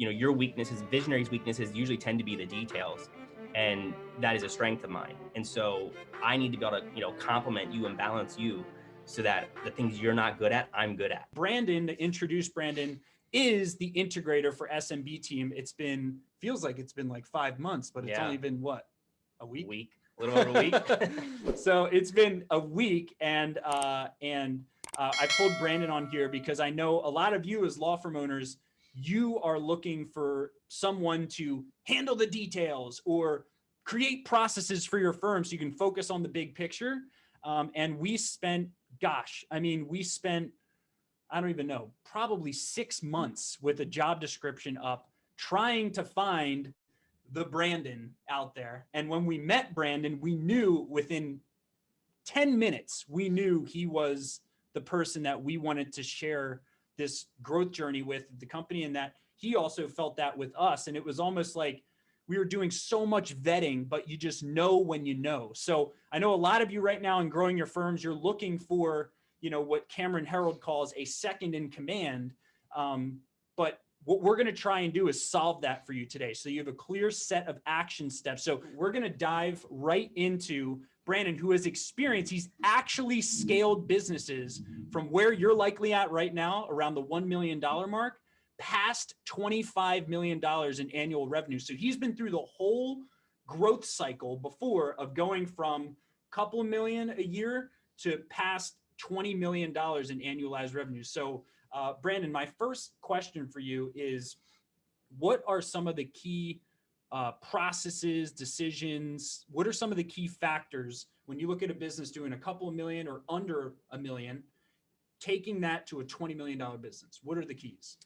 your weaknesses, visionaries' weaknesses usually tend to be the details. And that is a strength of mine. And so I need to be able to, complement you and balance you so that the things you're not good at, I'm good at. Brandon, to introduce Brandon, is the integrator for SMB Team. Feels like it's been like 5 months, but it's only been what? A week? A little over a week. So it's been a week, and I pulled Brandon on here because I know a lot of you as law firm owners, you are looking for someone to handle the details or create processes for your firm so you can focus on the big picture. And we spent, I don't even know, probably 6 months with a job description up trying to find the Brandon out there. And when we met Brandon, we knew within 10 minutes, we knew he was the person that we wanted to share this growth journey with the company, and that he also felt that with us. And it was almost like we were doing so much vetting, but you just know when you know. So I know a lot of you right now in growing your firms, you're looking for, what Cameron Herold calls a second in command. But what we're going to try and do is solve that for you today. So you have a clear set of action steps. So we're going to dive right into Brandon, who has experience. He's actually scaled businesses from where you're likely at right now, around the $1 million mark, past $25 million in annual revenue. So he's been through the whole growth cycle before of going from a couple of million a year to past $20 million in annualized revenue. So Brandon, my first question for you is, what are some of the key processes, decisions? What are some of the key factors when you look at a business doing a couple of million or under $1 million, taking that to a $20 million business? What are the keys?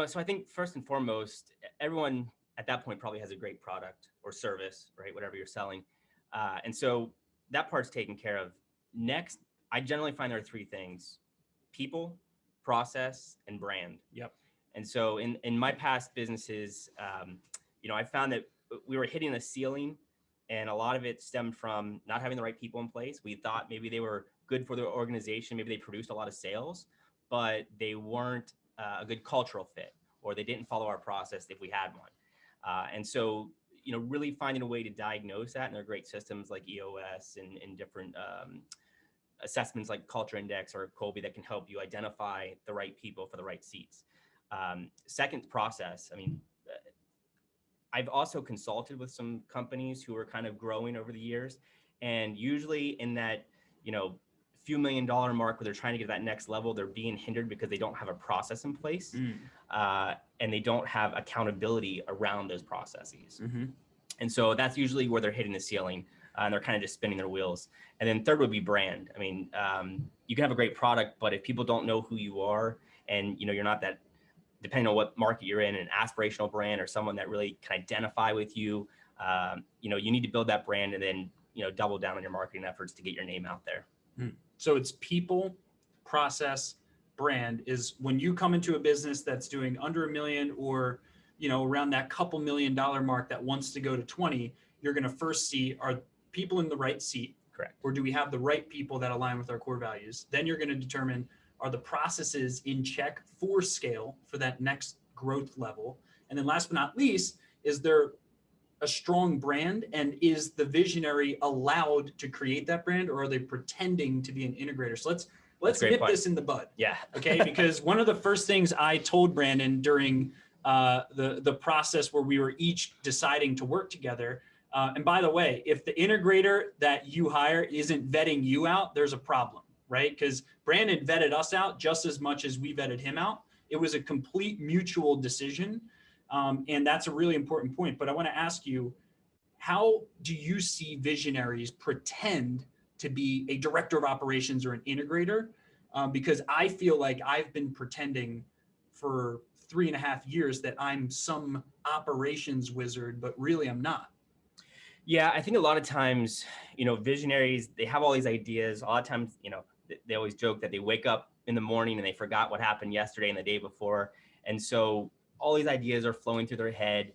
So I think first and foremost, everyone at that point probably has a great product or service, right? Whatever you're selling. And so that part's taken care of. Next, I generally find there are 3 things: people, process, and brand. Yep. And so in my past businesses, I found that we were hitting a ceiling, and a lot of it stemmed from not having the right people in place. We thought maybe they were good for the organization. Maybe they produced a lot of sales, but they weren't a good cultural fit, or they didn't follow our process if we had one. And so, really finding a way to diagnose that, and there are great systems like EOS and different assessments like Culture Index or Colby that can help you identify the right people for the right seats. Second, process. I've also consulted with some companies who are kind of growing over the years, and usually in that, few $1 million mark where they're trying to get to that next level, they're being hindered because they don't have a process in place, and they don't have accountability around those processes. Mm-hmm. And so that's usually where they're hitting the ceiling, and they're kind of just spinning their wheels. And then third would be brand. You can have a great product, but if people don't know who you are, and you're not that, depending on what market you're in, an aspirational brand or someone that really can identify with you, you need to build that brand and then, double down on your marketing efforts to get your name out there. So it's people, process, brand. Is when you come into a business that's doing under $1 million or, around that couple $1 million mark that wants to go to 20, you're going to first see, are people in the right seat? Correct. Or do we have the right people that align with our core values? Then you're going to determine, are the processes in check for scale for that next growth level? And then last but not least, is there a strong brand, and is the visionary allowed to create that brand, or are they pretending to be an integrator? So let's nip this in the bud. Yeah. Okay. Because one of the first things I told Brandon during the process where we were each deciding to work together, and by the way, if the integrator that you hire isn't vetting you out, there's a problem, right? Because Brandon vetted us out just as much as we vetted him out. It was a complete mutual decision. And that's a really important point. But I want to ask you, how do you see visionaries pretend to be a director of operations or an integrator? Because I feel like I've been pretending for 3.5 years that I'm some operations wizard, but really I'm not. Yeah, I think a lot of times, visionaries, they have all these ideas. A lot of times, they always joke that they wake up in the morning and they forgot what happened yesterday and the day before. And so all these ideas are flowing through their head.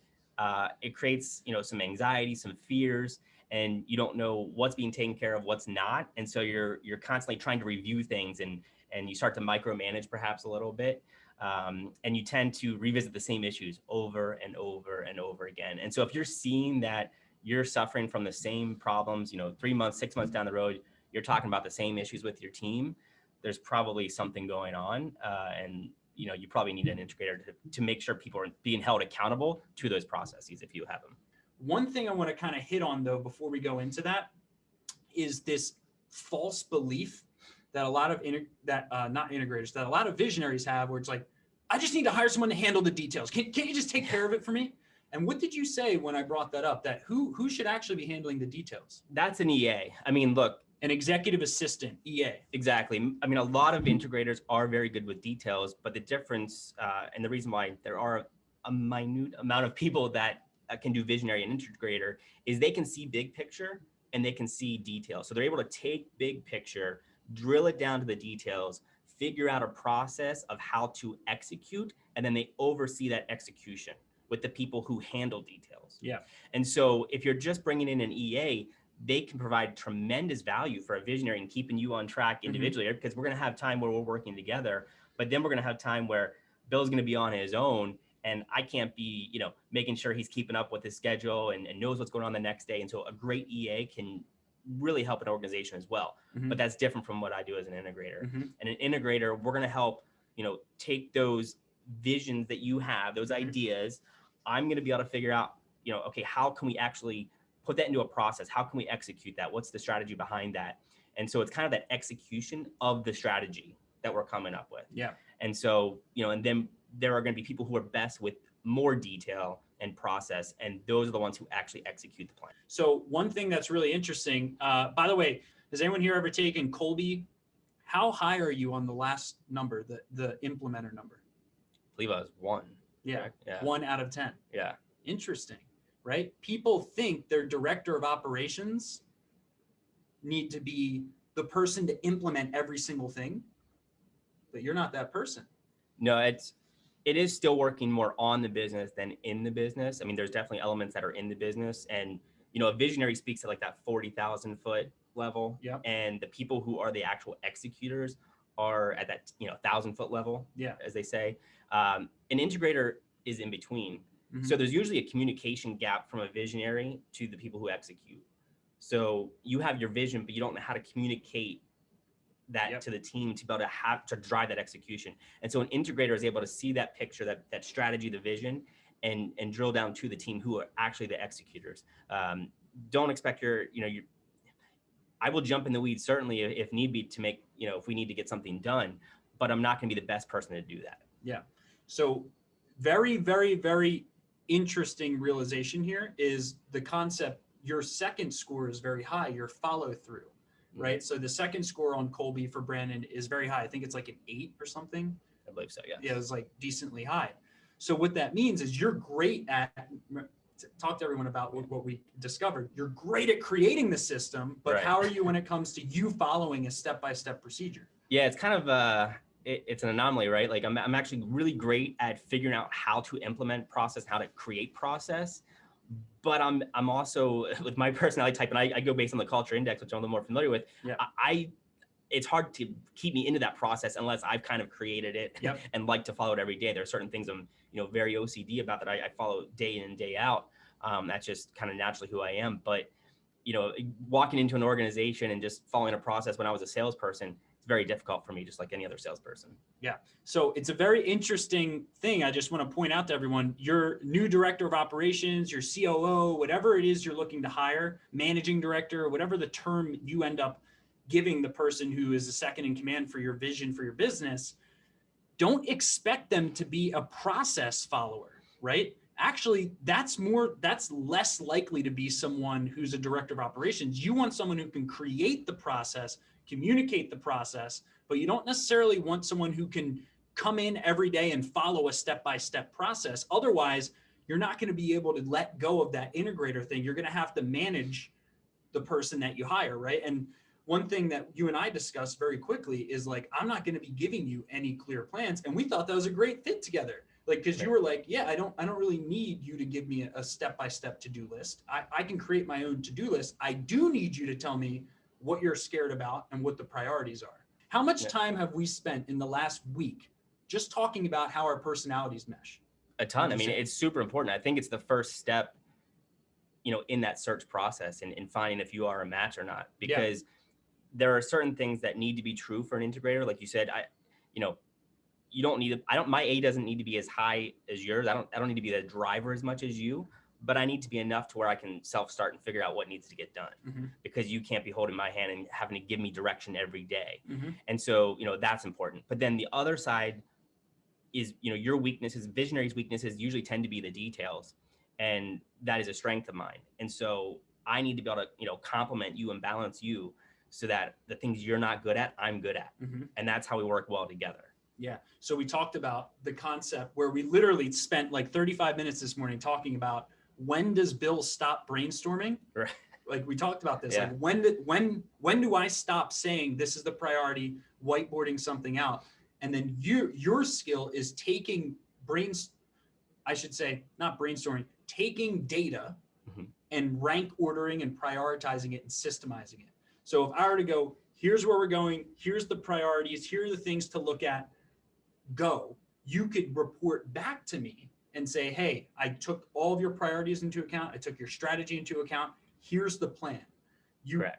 It creates, some anxiety, some fears, and you don't know what's being taken care of, what's not. And so you're constantly trying to review things, and you start to micromanage perhaps a little bit. And you tend to revisit the same issues over and over and over again. And so if you're seeing that you're suffering from the same problems, 3 months, 6 months down the road, you're talking about the same issues with your team, there's probably something going on. And you probably need an integrator to make sure people are being held accountable to those processes if you have them. One thing I want to kind of hit on though, before we go into that, is this false belief that a lot of not integrators, that a lot of visionaries have, where it's like, I just need to hire someone to handle the details. Can't you just take care of it for me? And what did you say when I brought that up, that who should actually be handling the details? That's an EA. I mean, look, an executive assistant, EA. Exactly. I mean, a lot of integrators are very good with details, but the difference and the reason why there are a minute amount of people that can do visionary and integrator is they can see big picture and they can see details. So they're able to take big picture, drill it down to the details, figure out a process of how to execute, and then they oversee that execution with the people who handle details. Yeah. And so if you're just bringing in an EA, they can provide tremendous value for a visionary and keeping you on track individually, because we're going to have time where we're working together, but then we're going to have time where Bill's going to be on his own and I can't be, making sure he's keeping up with his schedule and knows what's going on the next day. And so a great EA can really help an organization as well. But that's different from what I do as an integrator. And an integrator, we're going to help, take those visions that you have, those ideas. I'm going to be able to figure out, okay, how can we actually put that into a process? How can we execute that? What's the strategy behind that? And so it's kind of that execution of the strategy that we're coming up with. Yeah. And so, and then there are going to be people who are best with more detail and process, and those are the ones who actually execute the plan. So one thing that's really interesting, by the way, has anyone here ever taken Colby? How high are you on the last number, the implementer number? I believe I was 1. Yeah. 1 out of 10. Yeah. Interesting, right? People think their director of operations need to be the person to implement every single thing, but you're not that person. No, it is still working more on the business than in the business. I mean, there's definitely elements that are in the business, and a visionary speaks at like that 40,000 foot level. Yep. And the people who are the actual executors are at that 1,000 foot level. Yeah. As they say. An integrator is in between. So there's usually a communication gap from a visionary to the people who execute. So you have your vision, but you don't know how to communicate that to the team to be able to have to drive that execution. And so an integrator is able to see that picture, that strategy, the vision, and drill down to the team who are actually the executors. Don't expect I will jump in the weeds certainly if need be to make, if we need to get something done, but I'm not going to be the best person to do that. Yeah. So very, very, very interesting realization here is the concept. Your second score is very high, your follow through, right? So the second score on Colby for Brandon is very high. I think it's like an 8 or something. I believe so. Yeah. Yeah. It's like decently high. So what that means is you're great at, talk to everyone about what we discovered. You're great at creating the system, but how are you when it comes to you following a step-by-step procedure? Yeah, it's kind of it's an anomaly, right? Like I'm actually really great at figuring out how to implement process, how to create process, but I'm also, with my personality type, and I go based on the culture index, which I'm a little more familiar with. Yeah. It's hard to keep me into that process unless I've kind of created it and like to follow it every day. There are certain things I'm, very OCD about that I follow day in and day out. That's just kind of naturally who I am. But, walking into an organization and just following a process when I was a salesperson, it's very difficult for me, just like any other salesperson. Yeah. So it's a very interesting thing. I just want to point out to everyone, your new director of operations, your COO, whatever it is you're looking to hire, managing director, whatever the term you end up giving the person who is the second in command for your vision for your business, don't expect them to be a process follower, right? Actually, that's less likely to be someone who's a director of operations. You want someone who can create the process, communicate the process, but you don't necessarily want someone who can come in every day and follow a step-by-step process. Otherwise, you're not going to be able to let go of that integrator thing. You're going to have to manage the person that you hire, right? And one thing that you and I discussed very quickly is like, I'm not going to be giving you any clear plans. And we thought that was a great fit together. Like, cause you were like, yeah, I don't really need you to give me a step-by-step to-do list. I can create my own to-do list. I do need you to tell me what you're scared about and what the priorities are. How much time have we spent in the last week just talking about how our personalities mesh. A ton. I mean, it's super important. I think it's the first step, in that search process and finding if you are a match or not, because there are certain things that need to be true for an integrator. Like you said, you don't need my A doesn't need to be as high as yours. I don't need to be the driver as much as you, but I need to be enough to where I can self-start and figure out what needs to get done, because you can't be holding my hand and having to give me direction every day. And so, that's important. But then the other side is, your weaknesses, visionaries' weaknesses usually tend to be the details. And that is a strength of mine. And so I need to be able to, complement you and balance you so that the things you're not good at, I'm good at. And that's how we work well together. Yeah. So we talked about the concept where we literally spent like 35 minutes this morning talking about, when does Bill stop brainstorming? Right. Like we talked about this, like when do I stop saying this is the priority, whiteboarding something out? And then your skill is taking taking data and rank ordering and prioritizing it and systemizing it. So if I were to go, here's where we're going, here's the priorities, here are the things to look at, go, you could report back to me and say, hey, I took all of your priorities into account. I took your strategy into account. Here's the plan.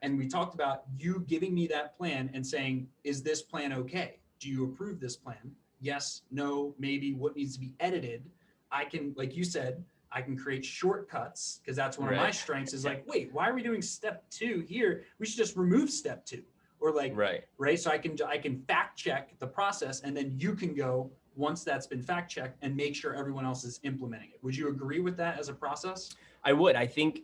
And we talked about you giving me that plan and saying, is this plan okay? Do you approve this plan? Yes, no, maybe, what needs to be edited? I can, like you said, I can create shortcuts, because that's one of my strengths is like, wait, why are we doing step 2 here? We should just remove step 2. Or like, right? So I can fact check the process, and then you can go, once that's been fact checked, and make sure everyone else is implementing it. Would you agree with that as a process? I would. I think,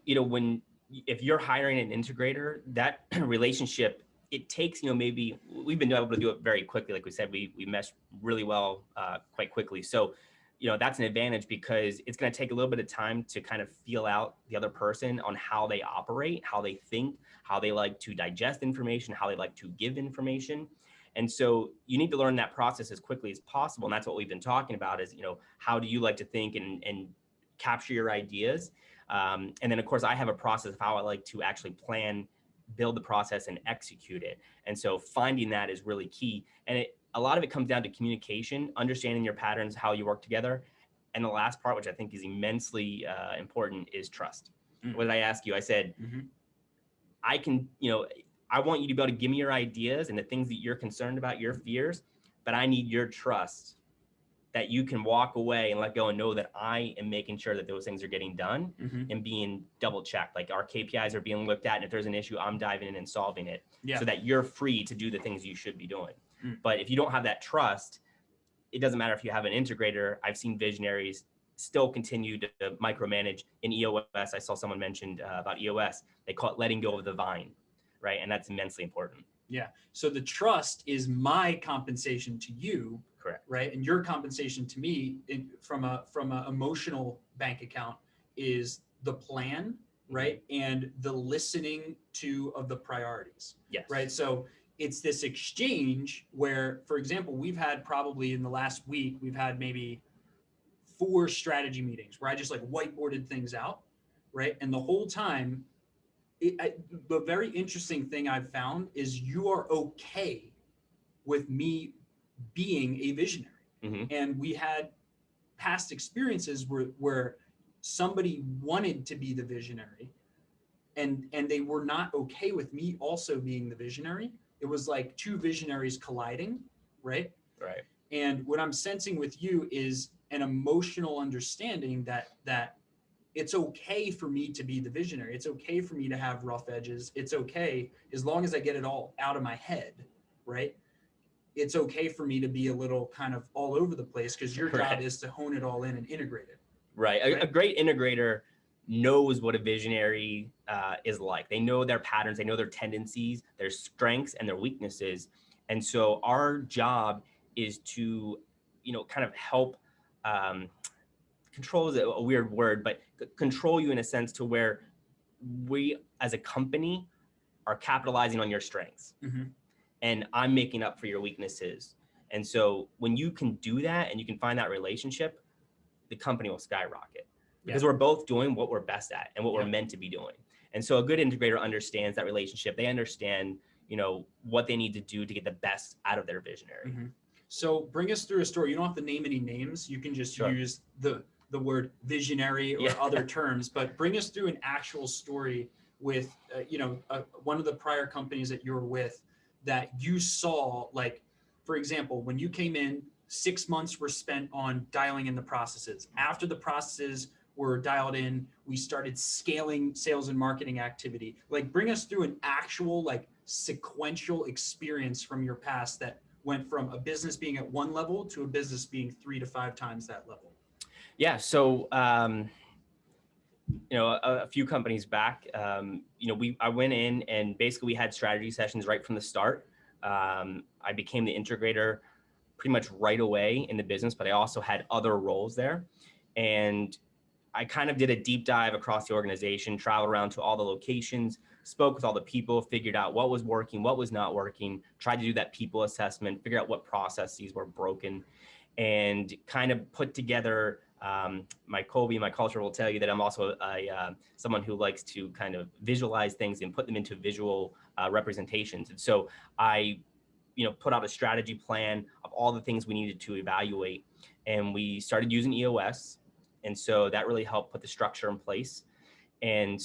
if you're hiring an integrator, that relationship, it takes, maybe we've been able to do it very quickly. Like we said, we mesh really well quite quickly. So, that's an advantage, because it's going to take a little bit of time to kind of feel out the other person on how they operate, how they think, how they like to digest information, how they like to give information. And so you need to learn that process as quickly as possible. And that's what we've been talking about is, how do you like to think and capture your ideas? And then, of course, I have a process of how I like to actually plan, build the process, and execute it. And so finding that is really key. And a lot of it comes down to communication, understanding your patterns, how you work together. And the last part, which I think is immensely important, is trust. What did I ask you? I said, I can, I want you to be able to give me your ideas and the things that you're concerned about, your fears, but I need your trust that you can walk away and let go and know that I am making sure that those things are getting done and being double checked. Like our KPIs are being looked at, and if there's an issue, I'm diving in and solving it so that you're free to do the things you should be doing. But if you don't have that trust, it doesn't matter if you have an integrator. I've seen visionaries still continue to micromanage. In EOS, I saw someone mentioned about EOS, they call it letting go of the vine, right? And that's immensely important. Yeah. So the trust is my compensation to you, correct? Right. And your compensation to me from a emotional bank account is the plan, right? And the listening to of the priorities. Yes. Right. So it's this exchange where, for example, we've had probably in the last week, we've had maybe 4 strategy meetings where I just like whiteboarded things out, right? And the whole time, the very interesting thing I've found is you are okay with me being a visionary. And we had past experiences where somebody wanted to be the visionary and they were not okay with me also being the visionary. It was like 2 visionaries colliding, right? Right. And what I'm sensing with you is an emotional understanding that it's okay for me to be the visionary. It's okay for me to have rough edges. It's okay as long as I get it all out of my head, right? It's okay for me to be a little kind of all over the place because your job is to hone it all in and integrate it. Right. A great integrator knows what a visionary is like. They know their patterns, they know their tendencies, their strengths and their weaknesses. And so our job is to, kind of help control is a weird word, but control you in a sense to where we as a company are capitalizing on your strengths and I'm making up for your weaknesses. And so when you can do that and you can find that relationship, the company will skyrocket because we're both doing what we're best at and what we're meant to be doing. And so a good integrator understands that relationship. They understand, what they need to do to get the best out of their visionary. So bring us through a story. You don't have to name any names. You can just Sure. use the word visionary or other terms, but bring us through an actual story with, one of the prior companies that you were with that you saw, like, for example, when you came in, 6 months were spent on dialing in the processes. After the processes were dialed in, we started scaling sales and marketing activity. Like, bring us through an actual, like, sequential experience from your past that went from a business being at one level to a business being 3 to 5 times that level. Yeah. So, a few companies back, I went in and basically we had strategy sessions right from the start. I became the integrator pretty much right away in the business, but I also had other roles there. And I kind of did a deep dive across the organization, traveled around to all the locations, spoke with all the people, figured out what was working, what was not working, tried to do that people assessment, figure out what processes were broken, and kind of put together my Colby, my culture will tell you that I'm also someone who likes to kind of visualize things and put them into visual representations. And so I put out a strategy plan of all the things we needed to evaluate. And we started using EOS. And so that really helped put the structure in place. And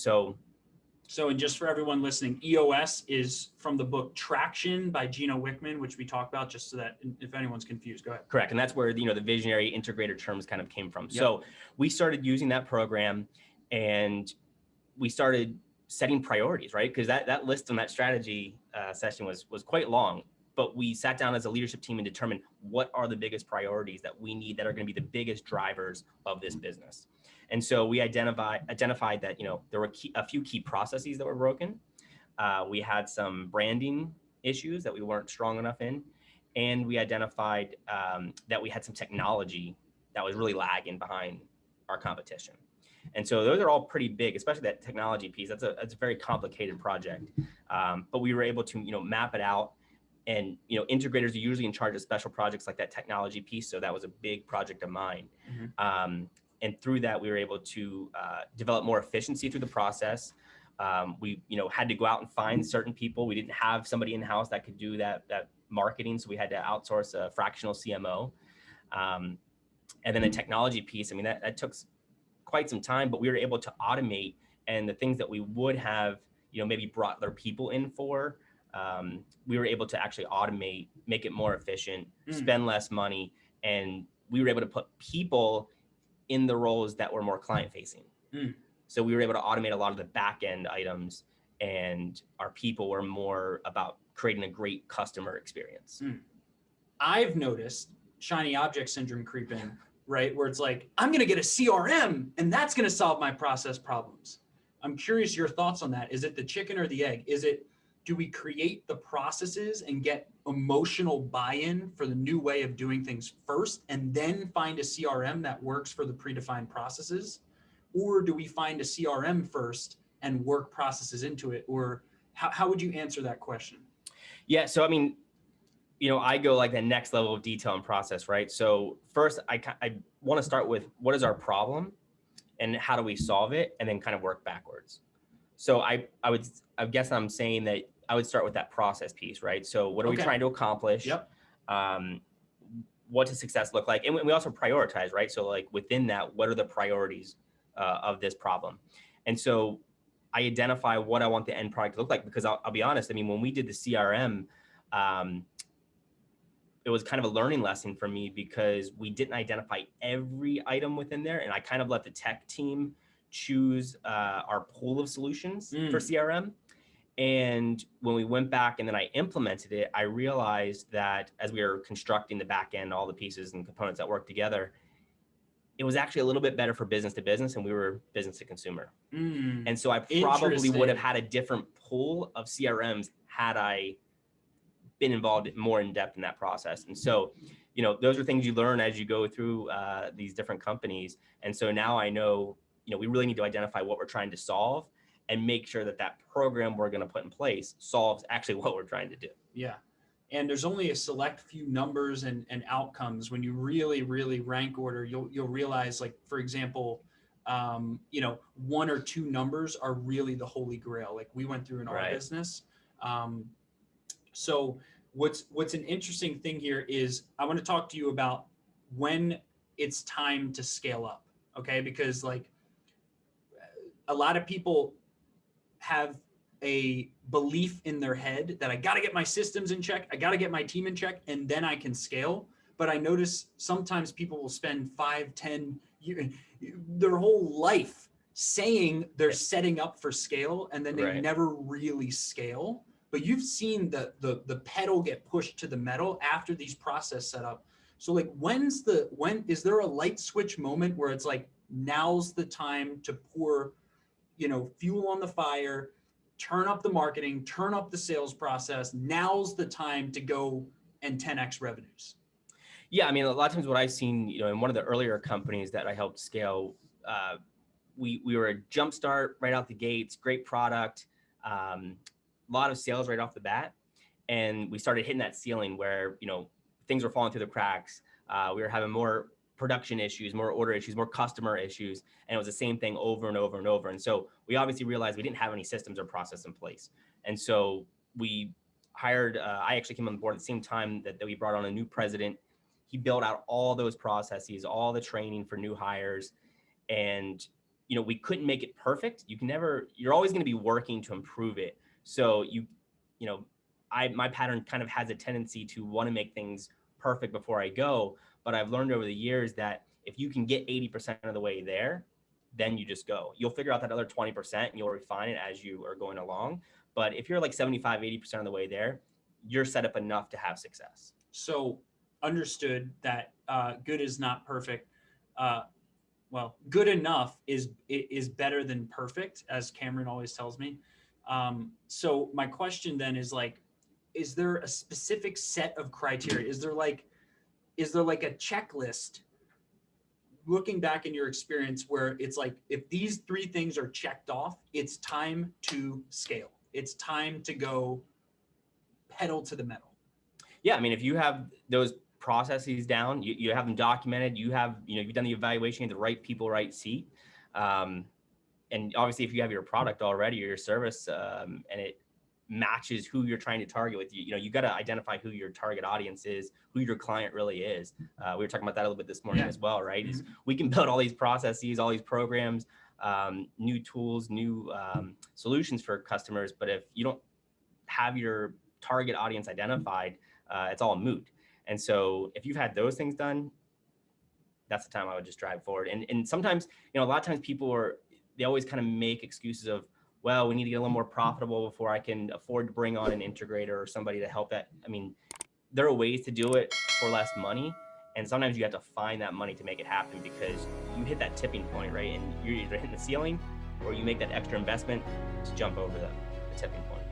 and just for everyone listening, EOS is from the book Traction by Gino Wickman, which we talked about, just so that if anyone's confused, go ahead. Correct. And that's where, the visionary integrator terms kind of came from. Yep. So we started using that program and we started setting priorities, right? Because that list on that strategy session was quite long. But we sat down as a leadership team and determined what are the biggest priorities that we need that are going to be the biggest drivers of this business. And so we identified that, there were a few key processes that were broken. We had some branding issues that we weren't strong enough in. And we identified that we had some technology that was really lagging behind our competition. And so those are all pretty big, especially that technology piece. That's a very complicated project. But we were able to, map it out. And, integrators are usually in charge of special projects like that technology piece. So that was a big project of mine. Mm-hmm. And through that, we were able to develop more efficiency through the process. We, had to go out and find certain people. We didn't have somebody in-house that could do that marketing. So we had to outsource a fractional CMO. And then the technology piece, that took quite some time, but we were able to automate, and the things that we would have, maybe brought their people in for, we were able to actually automate, make it more efficient, spend less money. And we were able to put people in the roles that were more client facing. So we were able to automate a lot of the back end items, and our people were more about creating a great customer experience. I've noticed shiny object syndrome creep in, right? Where it's like, I'm going to get a CRM and that's going to solve my process problems. I'm curious your thoughts on that. Is it the chicken or the egg? Do we create the processes and get emotional buy-in for the new way of doing things first and then find a CRM that works for the predefined processes? Or do we find a CRM first and work processes into it? Or how would you answer that question? Yeah. So, I go like the next level of detail and process, right? So first, I want to start with what is our problem and how do we solve it, and then kind of work backwards. So I guess I'm saying that I would start with that process piece, right? So what are we trying to accomplish? Yep. What does success look like? And we also prioritize, right? So like within that, what are the priorities of this problem? And so I identify what I want the end product to look like, because I'll be honest, when we did the CRM, it was kind of a learning lesson for me because we didn't identify every item within there. And I kind of let the tech team choose our pool of solutions for CRM. And when we went back and then I implemented it, I realized that as we were constructing the back end, all the pieces and components that work together, it was actually a little bit better for business to business, and we were business to consumer. And so I probably would have had a different pool of CRMs had I been involved more in depth in that process. And so, those are things you learn as you go through these different companies. And so now I know, we really need to identify what we're trying to solve and make sure that program we're going to put in place solves actually what we're trying to do. Yeah. And there's only a select few numbers and outcomes. When you really, really rank order, you'll realize, like, for example, 1 or 2 numbers are really the holy grail. Like we went through in our business. So what's an interesting thing here is I want to talk to you about when it's time to scale up. Okay. Because like a lot of people have a belief in their head that I got to get my systems in check. I got to get my team in check, and then I can scale. But I notice sometimes people will spend 5, 10 years, their whole life saying they're setting up for scale, and then they never really scale. But you've seen the pedal get pushed to the metal after these process set up. So like when is there a light switch moment where it's like, now's the time to pour, fuel on the fire, turn up the marketing, turn up the sales process. Now's the time to go and 10x revenues. Yeah, I mean, a lot of times what I've seen, in one of the earlier companies that I helped scale, we were a jumpstart right out the gates, great product, a lot of sales right off the bat, and we started hitting that ceiling where things were falling through the cracks. We were having more production issues, more order issues, more customer issues. And it was the same thing over and over and over. And so we obviously realized we didn't have any systems or process in place. And so we hired, I actually came on board at the same time that we brought on a new president. He built out all those processes, all the training for new hires. And, we couldn't make it perfect. You're always going to be working to improve it. So my pattern kind of has a tendency to want to make things perfect before I go. But I've learned over the years that if you can get 80% of the way there, then you just go. You'll figure out that other 20% and you'll refine it as you are going along. But if you're like 75, 80% of the way there, you're set up enough to have success. So understood that good is not perfect. Well, good enough is better than perfect, as Cameron always tells me. So my question then is like, is there a specific set of criteria? Is there like a checklist, looking back in your experience, where it's like, if these 3 things are checked off, it's time to scale. It's time to go pedal to the metal. Yeah. I mean, if you have those processes down, you have them documented, you've done the evaluation, you have the right people, right seat. And obviously if you have your product already or your service, and it matches who you're trying to target with, you got to identify who your target audience is, who your client really is. We were talking about that a little bit this morning as well, right? Is we can build all these processes, all these programs, new tools, new solutions for customers. But if you don't have your target audience identified, it's all moot. And so if you've had those things done, that's the time I would just drive forward. And sometimes, a lot of times they always kind of make excuses of, well, we need to get a little more profitable before I can afford to bring on an integrator or somebody to help that. I mean, there are ways to do it for less money. And sometimes you have to find that money to make it happen, because you hit that tipping point, right? And you're either hitting the ceiling or you make that extra investment to jump over the tipping point.